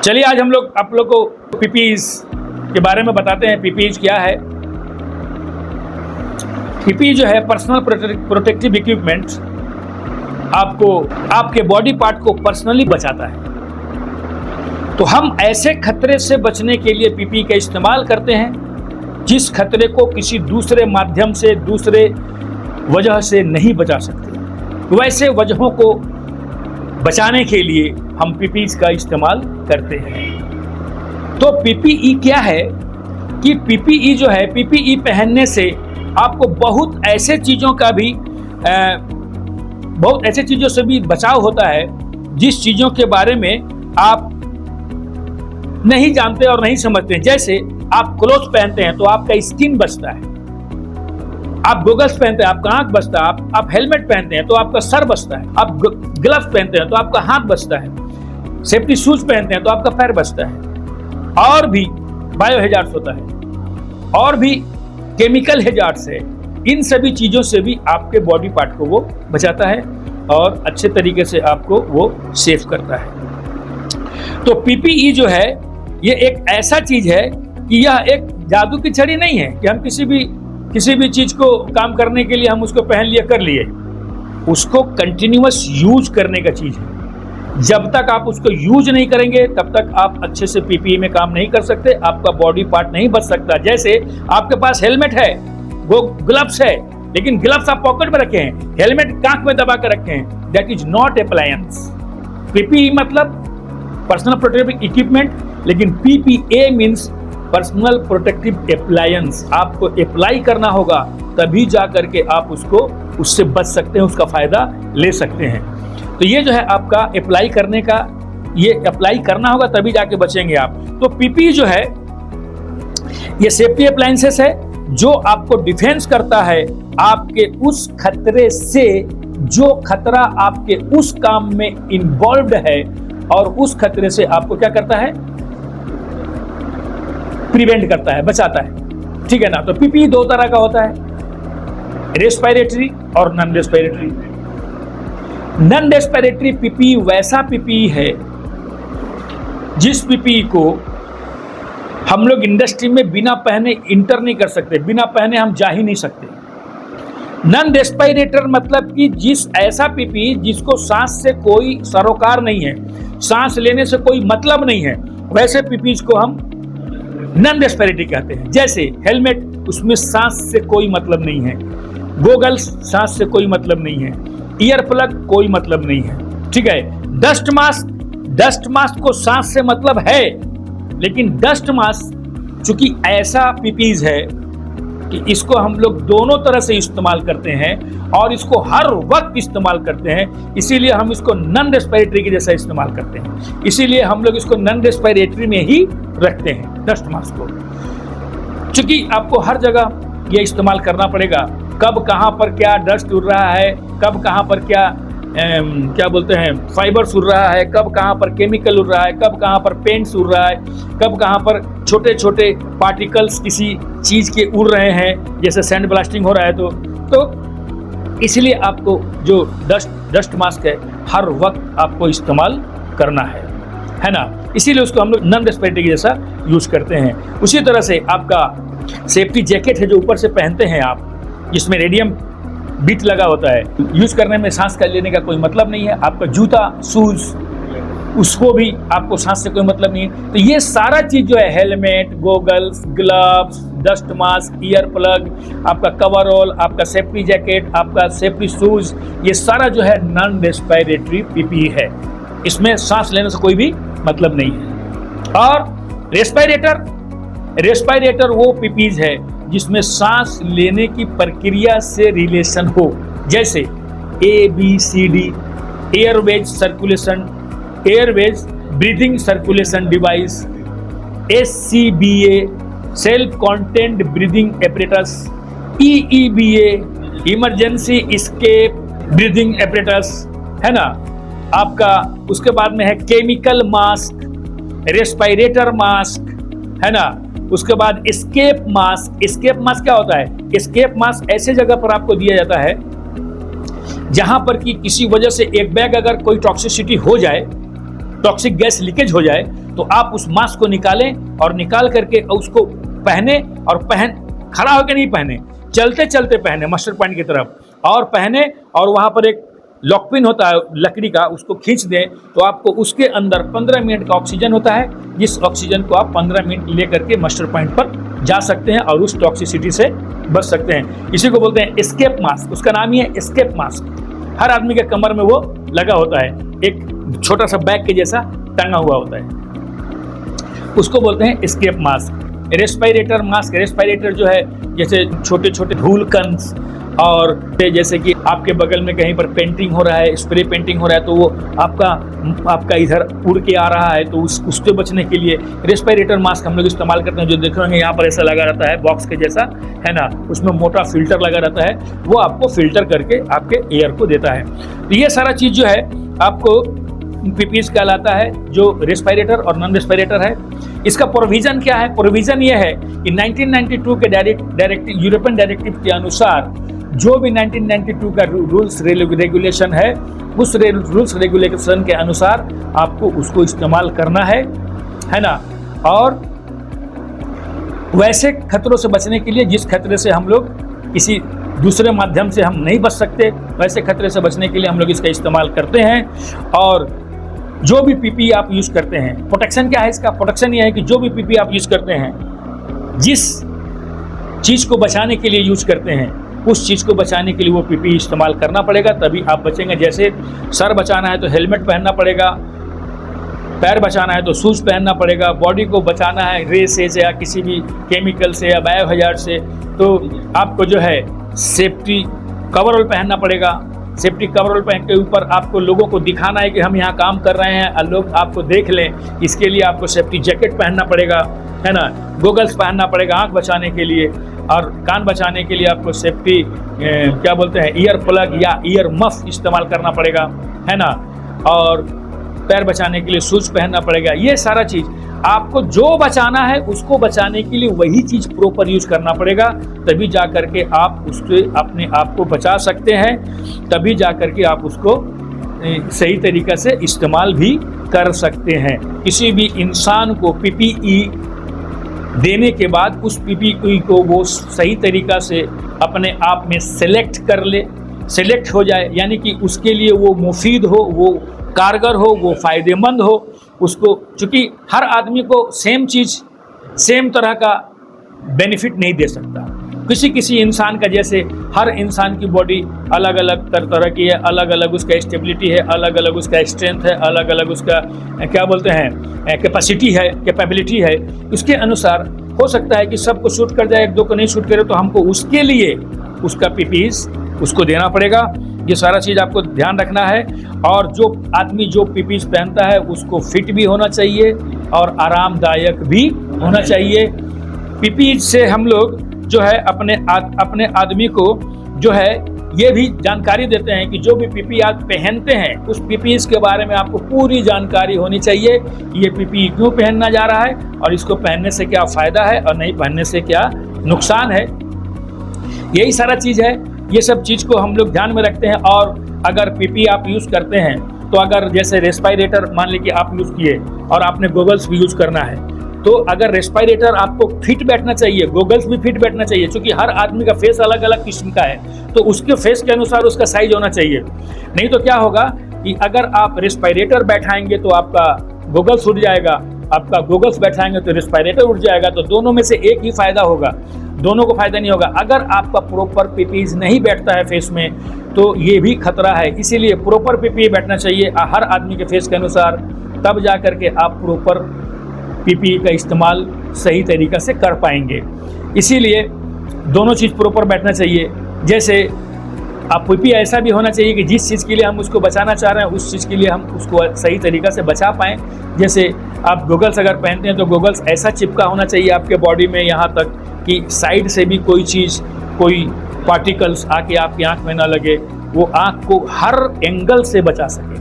चलिए आज हम लोग आप लोग को पीपीईज के बारे में बताते हैं। पीपीईज क्या है? पीपीई जो है पर्सनल प्रोटेक्टिव इक्विपमेंट, आपको आपके बॉडी पार्ट को पर्सनली बचाता है। तो हम ऐसे खतरे से बचने के लिए पीपीई का इस्तेमाल करते हैं जिस खतरे को किसी दूसरे माध्यम से, दूसरे वजह से नहीं बचा सकते। वैसे वजहों को बचाने के लिए हम पीपीई का इस्तेमाल करते हैं। तो पीपीई क्या है कि पीपीई जो है, पीपीई पहनने से आपको बहुत ऐसे चीज़ों से भी बचाव होता है जिस चीज़ों के बारे में आप नहीं जानते और नहीं समझते। जैसे आप क्लोथ पहनते हैं तो आपका स्किन बचता है, आप गॉगल्स पहनते हैं आपका आंख बचता है, आप हेलमेट पहनते हैं तो आपका सर बचता है, आप ग्लव्स पहनते हैं तो आपका हाथ बचता है, सेफ्टी शूज पहनते हैं तो आपका पैर बचता है। और भी बायो हैजार्ड्स होता है और भी केमिकल हैजार्ड्स है। इन सभी चीज़ों से भी आपके बॉडी पार्ट को वो बचाता है और अच्छे तरीके से आपको वो सेफ करता है। तो पीपीई जो है ये एक ऐसा चीज है कि यह एक जादू की छड़ी नहीं है कि हम किसी भी चीज को काम करने के लिए हम उसको पहन लिया कर लिए। उसको कंटिन्यूअस यूज करने का चीज है। जब तक आप उसको यूज नहीं करेंगे तब तक आप अच्छे से पीपीई में काम नहीं कर सकते, आपका बॉडी पार्ट नहीं बच सकता। जैसे आपके पास हेलमेट है, वो ग्लव्स है, लेकिन ग्लव्स आप पॉकेट में रखे हैं, हेलमेट कांख में दबा कर रखे हैं, that is not appliance. PPE मतलब पर्सनल प्रोटेक्टिव इक्विपमेंट, लेकिन PPA means personal protective appliance. आपको अप्लाई करना होगा तभी जा करके आप उससे बच सकते हैं, उसका फायदा ले सकते हैं। तो ये जो है आपका अप्लाई करने का, ये अप्लाई करना होगा तभी जाके बचेंगे आप। तो पीपीई जो है ये सेफ्टी अप्लायंसेस है जो आपको डिफेंस करता है आपके उस खतरे से जो खतरा आपके उस काम में इन्वॉल्व्ड है, और उस खतरे से आपको क्या करता है, प्रिवेंट करता है, बचाता है। ठीक है ना? तो पीपीई दो तरह का होता है, रेस्पिरेटरी और non respiratory. Non respiratory PPE वैसा पीपीई है जिस पीपीई को हम लोग इंडस्ट्री में बिना पहने इंटर नहीं कर सकते, बिना पहने हम जा ही नहीं सकते। नॉन रेस्पिरेटर मतलब कि ऐसा पीपीई जिसको सांस से कोई सरोकार नहीं है, सांस लेने से कोई मतलब नहीं है, वैसे पीपीई को हम नॉन रेस्पिरेटरी कहते हैं। जैसे हेलमेट, उसमें सांस से कोई मतलब नहीं है, गॉगल्स सांस से कोई मतलब नहीं है, ईयर प्लग कोई मतलब नहीं है। ठीक है? डस्ट मास्क को सांस से मतलब है, लेकिन डस्ट मास्क चूंकि ऐसा पीपीई है कि इसको हम लोग दोनों तरह से इस्तेमाल करते हैं और इसको हर वक्त इस्तेमाल करते हैं, इसीलिए हम इसको नॉन रेस्पिरेटरी के जैसा इस्तेमाल करते हैं। इसीलिए हम लोग इसको नॉन रेस्पिरेटरी में ही रखते हैं डस्ट मास्क को, क्योंकि आपको हर जगह ये इस्तेमाल करना पड़ेगा। कब कहाँ पर क्या डस्ट उड़ रहा है, कब कहाँ पर क्या बोलते हैं फाइबर्स उड़ रहा है, कब कहाँ पर केमिकल उड़ रहा है, कब कहाँ पर पेंट्स उड़ रहा है, कब कहाँ पर छोटे छोटे पार्टिकल्स किसी चीज़ के उड़ रहे हैं, जैसे सैंड ब्लास्टिंग हो रहा है। तो इसलिए आपको जो डस्ट मास्क है हर वक्त आपको इस्तेमाल करना है ना? इसीलिए उसको हम लोग नॉन रेस्पिरेटरी जैसा यूज करते हैं। उसी तरह से आपका सेफ्टी जैकेट है जो ऊपर से पहनते हैं आप, जिसमें रेडियम बीट लगा होता है, यूज करने में सांस का लेने का कोई मतलब नहीं है। आपका जूता, शूज, उसको भी आपको सांस से कोई मतलब नहीं है। तो ये सारा चीज जो है, helmet, goggles, gloves, dust mask, ear plug, आपका कवरऑल, आपका सेफ्टी जैकेट, आपका सेफ्टी शूज, ये सारा जो है नॉन रेस्पिरेटरी पीपीई है। इसमें सांस लेने से कोई भी मतलब नहीं है। और रेस्पिरेटर वो पीपीई है जिसमें सांस लेने की प्रक्रिया से रिलेशन हो, जैसे ABCD, Airways circulation, Airways breathing circulation device, SCBA, self content breathing apparatus, EEBA, emergency escape breathing apparatus, है ना? आपका उसके बाद में है केमिकल मास्क, रेस्पिरेटर मास्क, है ना? उसके बाद एस्केप मास्क। एस्केप मास्क क्या होता है? एस्केप मास्क ऐसे जगह पर आपको दिया जाता है जहां पर कि किसी वजह से एक बैग अगर कोई टॉक्सिसिटी हो जाए, टॉक्सिक गैस लीकेज हो जाए, तो आप उस मास्क को निकालें और निकाल करके उसको पहने, और खड़ा होकर नहीं पहने, चलते चलते पहने मास्टर पॉइंट की तरफ, और पहने, और वहाँ पर एक लॉक पिन होता है लकड़ी का, उसको खींच दें तो आपको उसके अंदर 15 मिनट का ऑक्सीजन होता है, जिस ऑक्सीजन को आप 15 मिनट ले करके मास्टर पॉइंट पर जा सकते हैं और उस टॉक्सिसिटी से बच सकते हैं। इसी को बोलते हैं एस्केप मास्क, उसका नाम ही है एस्केप मास्क। हर आदमी के कमर में वो लगा होता है, एक छोटा सा बैग के जैसा टंगा हुआ होता है, उसको बोलते हैं escape mask. Respirator mask, respirator जो है जैसे छोटे छोटे धूल कण, और जैसे कि आपके बगल में कहीं पर पेंटिंग हो रहा है, स्प्रे पेंटिंग हो रहा है, तो वो आपका इधर उड़ के आ रहा है, तो उससे बचने के लिए रेस्पिरेटर मास्क हम लोग इस्तेमाल करते हैं। जो देख रहे होंगे यहाँ पर ऐसा लगा रहता है बॉक्स के जैसा, है ना, उसमें मोटा फिल्टर लगा रहता है, वो आपको फिल्टर करके आपके एयर को देता है। तो ये सारा चीज़ जो है आपको पीपीज कहलाता है, जो रेस्पिरेटर और नॉन रेस्पिरेटर है। इसका प्रोविज़न क्या है? प्रोविज़न ये है कि 1992 के डायरेक्टिव यूरोपियन डायरेक्टिव के अनुसार जो भी 1992 का रूल्स रेगुलेशन है, उस रूल्स रेगुलेशन के अनुसार आपको उसको इस्तेमाल करना है ना। और वैसे खतरों से बचने के लिए, जिस खतरे से हम लोग किसी दूसरे माध्यम से हम नहीं बच सकते, वैसे खतरे से बचने के लिए हम लोग इसका इस्तेमाल करते हैं। और जो भी पीपी आप यूज़ करते हैं, प्रोटेक्शन क्या है इसका? प्रोटेक्शन ये है कि जो भी पीपी आप यूज़ करते हैं, जिस चीज़ को बचाने के लिए यूज़ करते हैं, उस चीज़ को बचाने के लिए वो पीपी इस्तेमाल करना पड़ेगा, तभी आप बचेंगे। जैसे सर बचाना है तो हेलमेट पहनना पड़ेगा, पैर बचाना है तो शूज़ पहनना पड़ेगा, बॉडी को बचाना है रे से या किसी भी केमिकल से या बायो हजार्ड से, तो आपको जो है सेफ्टी कवरऑल पहनना पड़ेगा। सेफ्टी कवरऑल पहन के ऊपर आपको लोगों को दिखाना है कि हम यहाँ काम कर रहे हैं और लोग आपको देख लें, इसके लिए आपको सेफ्टी जैकेट पहनना पड़ेगा, है ना, गोगल्स पहनना पड़ेगा आँख बचाने के लिए, और कान बचाने के लिए आपको सेफ्टी क्या बोलते हैं, ईयर प्लग या ईयर मफ इस्तेमाल करना पड़ेगा, है ना, और पैर बचाने के लिए शूज़ पहनना पड़ेगा। ये सारा चीज़ आपको जो बचाना है उसको बचाने के लिए वही चीज़ प्रॉपर यूज करना पड़ेगा, तभी जा कर के आप उससे अपने आप को बचा सकते हैं, तभी जा कर के आप उसको सही तरीक़ा से इस्तेमाल भी कर सकते हैं। किसी भी इंसान को पीपीई देने के बाद उस पीपीई को वो सही तरीक़ा से अपने आप में सेलेक्ट हो जाए, यानी कि उसके लिए वो मुफीद हो, वो कारगर हो, वो फ़ायदेमंद हो उसको, चूँकि हर आदमी को सेम चीज़ सेम तरह का बेनिफिट नहीं दे सकता। किसी इंसान का, जैसे हर इंसान की बॉडी अलग अलग तरह की है, अलग अलग उसका स्टेबिलिटी है, अलग अलग उसका स्ट्रेंथ है, अलग अलग उसका क्या बोलते हैं कैपेबिलिटी है, उसके अनुसार हो सकता है कि सबको शूट कर जाए, एक दो को नहीं शूट करे, तो हमको उसके लिए उसका पीपीज उसको देना पड़ेगा। ये सारा चीज़ आपको ध्यान रखना है। और जो आदमी जो पीपीज पहनता है उसको फिट भी होना चाहिए और आरामदायक भी होना चाहिए। पीपीज से हम लोग जो है अपने आदमी को जो है ये भी जानकारी देते हैं कि जो भी पीपी आप पहनते हैं उस पीपीज के बारे में आपको पूरी जानकारी होनी चाहिए। ये पीपी क्यों पहनना जा रहा है और इसको पहनने से क्या फ़ायदा है और नहीं पहनने से क्या नुकसान है, यही सारा चीज़ है। ये सब चीज़ को हम लोग ध्यान में रखते हैं। और अगर पीपी आप यूज़ करते हैं तो अगर जैसे रेस्पिरेटर मान लीजिए आप यूज़ किए और आपने गोगल्स भी यूज़ करना है, तो अगर रेस्पिरेटर आपको फिट बैठना चाहिए, गोगल्स भी फिट बैठना चाहिए, क्योंकि हर आदमी का फेस अलग अलग किस्म का है, तो उसके फेस के अनुसार उसका साइज होना चाहिए। नहीं तो क्या होगा कि अगर आप रेस्पिरेटर बैठाएंगे तो आपका गोगल्स उड़ जाएगा, आपका गोगल्स बैठाएंगे तो रेस्पिरेटर उड़ जाएगा, तो दोनों में से एक ही फ़ायदा होगा, दोनों को फ़ायदा नहीं होगा। अगर आपका प्रॉपर पीपीज नहीं बैठता है फेस में तो ये भी खतरा है। इसीलिए प्रॉपर पीपी बैठना चाहिए हर आदमी के फेस के अनुसार, तब जा कर के आप प्रॉपर पीपी का इस्तेमाल सही तरीक़ा से कर पाएंगे। इसीलिए दोनों चीज़ प्रॉपर बैठना चाहिए। जैसे आप पीपी ऐसा भी होना चाहिए कि जिस चीज़ के लिए हम उसको बचाना चाह रहे हैं उस चीज़ के लिए हम उसको सही तरीक़ा से बचा पाएँ। जैसे आप गोगल्स अगर पहनते हैं तो गोगल्स ऐसा चिपका होना चाहिए आपके बॉडी में यहाँ तक कि साइड से भी कोई चीज़, कोई पार्टिकल्स आके आपकी आँख में ना लगे, वो आँख को हर एंगल से बचा सके।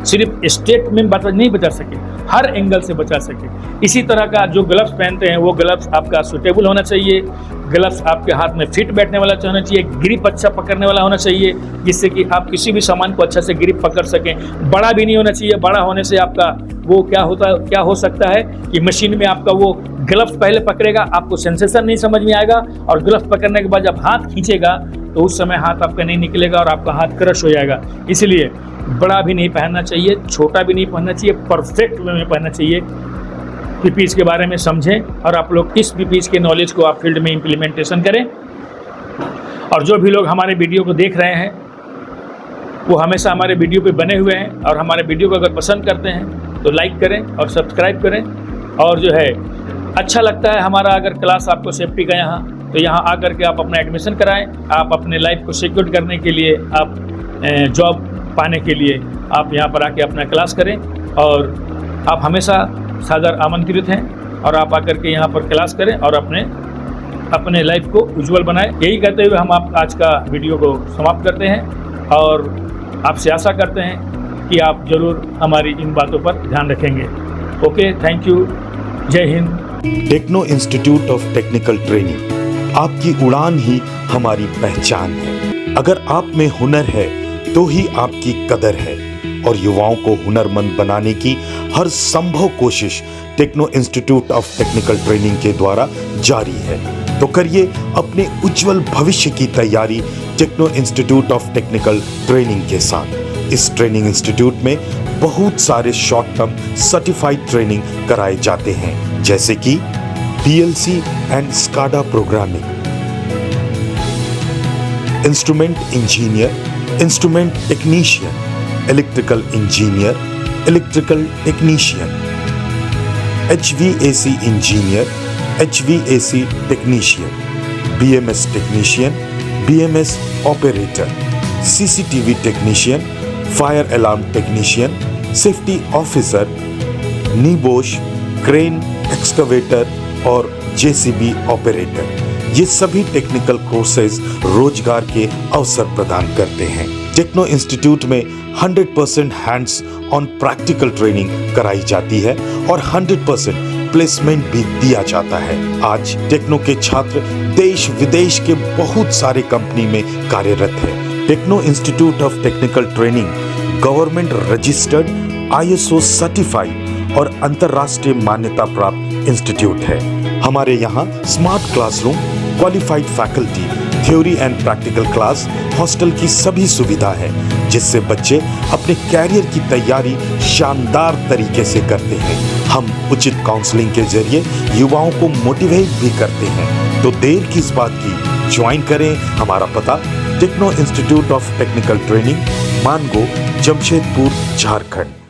सिर्फ स्टेट में नहीं बचा सके, हर एंगल से बचा सके। इसी तरह का जो ग्लव्स पहनते हैं वो ग्लव्स आपका सूटेबल होना चाहिए, ग्लव्स आपके हाथ में फिट बैठने वाला होना चाहिए, ग्रिप अच्छा पकड़ने वाला होना चाहिए, जिससे कि आप किसी भी सामान को अच्छा से ग्रिप पकड़ सकें। बड़ा भी नहीं होना चाहिए, बड़ा होने से आपका वो क्या हो सकता है कि मशीन में आपका वो ग्लव्स पहले पकड़ेगा, आपको सेंसेशन नहीं समझ में आएगा, और ग्लव्स पकड़ने के बाद जब हाथ खींचेगा तो उस समय हाथ आपका नहीं निकलेगा और आपका हाथ क्रश हो जाएगा। इसलिए बड़ा भी नहीं पहनना चाहिए, छोटा भी नहीं पहनना चाहिए, परफेक्ट वे में पहनना चाहिए। पीपीज के बारे में समझें और आप लोग इस पीपीज के नॉलेज को आप फील्ड में इम्प्लीमेंटेशन करें। और जो भी लोग हमारे वीडियो को देख रहे हैं वो हमेशा हमारे वीडियो पे बने हुए हैं, और हमारे वीडियो को अगर पसंद करते हैं तो लाइक करें और सब्सक्राइब करें। और जो है अच्छा लगता है हमारा अगर क्लास आपको सेफ्टी का यहाँ, तो यहाँ आकर के आप अपना एडमिशन कराएं। आप अपने लाइफ को सिक्योर करने के लिए, आप जॉब पाने के लिए आप यहाँ पर आके अपना क्लास करें, और आप हमेशा सादर आमंत्रित हैं। और आप आकर के यहाँ पर क्लास करें और अपने लाइफ को उज्जवल बनाएं। यही कहते हुए हम आप आज का वीडियो को समाप्त करते हैं, और आपसे आशा करते हैं कि आप ज़रूर हमारी इन बातों पर ध्यान रखेंगे। ओके, थैंक यू, जय हिंद। Techno institute of technical training, आपकी उड़ान ही हमारी पहचान है। अगर आप में हुनर है तो ही आपकी कदर है, और युवाओं को हुनरमंद बनाने की हर संभव कोशिश techno institute of technical training के द्वारा जारी है। तो करिए अपने उज्जवल भविष्य की तैयारी techno institute of technical training के साथ। इस ट्रेनिंग इंस्टीट्यूट में बहुत सारे शॉर्ट टर्म सर्टिफाइड ट्रेनिंग कराए जाते हैं, जैसे कि PLC and SCADA programming, instrument engineer, instrument technician, electrical engineer, electrical technician, HVAC engineer, HVAC technician, BMS technician, BMS operator, CCTV technician, fire alarm technician, safety officer, NEBOSH, crane, excavator और JCB operator. ये सभी technical courses रोजगार के अवसर प्रदान करते हैं। Techno institute में 100% हैंड्स ऑन प्रैक्टिकल ट्रेनिंग कराई जाती है और 100% प्लेसमेंट भी दिया जाता है। आज टेक्नो के छात्र देश विदेश के बहुत सारे कंपनी में कार्यरत है। Techno institute of technical training government registered, ISO certified और अंतर्राष्ट्रीय मान्यता प्राप्त इंस्टीट्यूट है। हमारे यहाँ smart classroom, qualified faculty, theory and practical class, hostel की सभी सुविधा है, जिससे बच्चे अपने कैरियर की तैयारी शानदार तरीके से करते हैं। हम उचित काउंसलिंग के जरिए युवाओं को मोटिवेट भी करते हैं। तो देर किस बात की, ज्वाइन करें। हमारा पता techno institute of technical training, Mango, Jamshedpur, Jharkhand.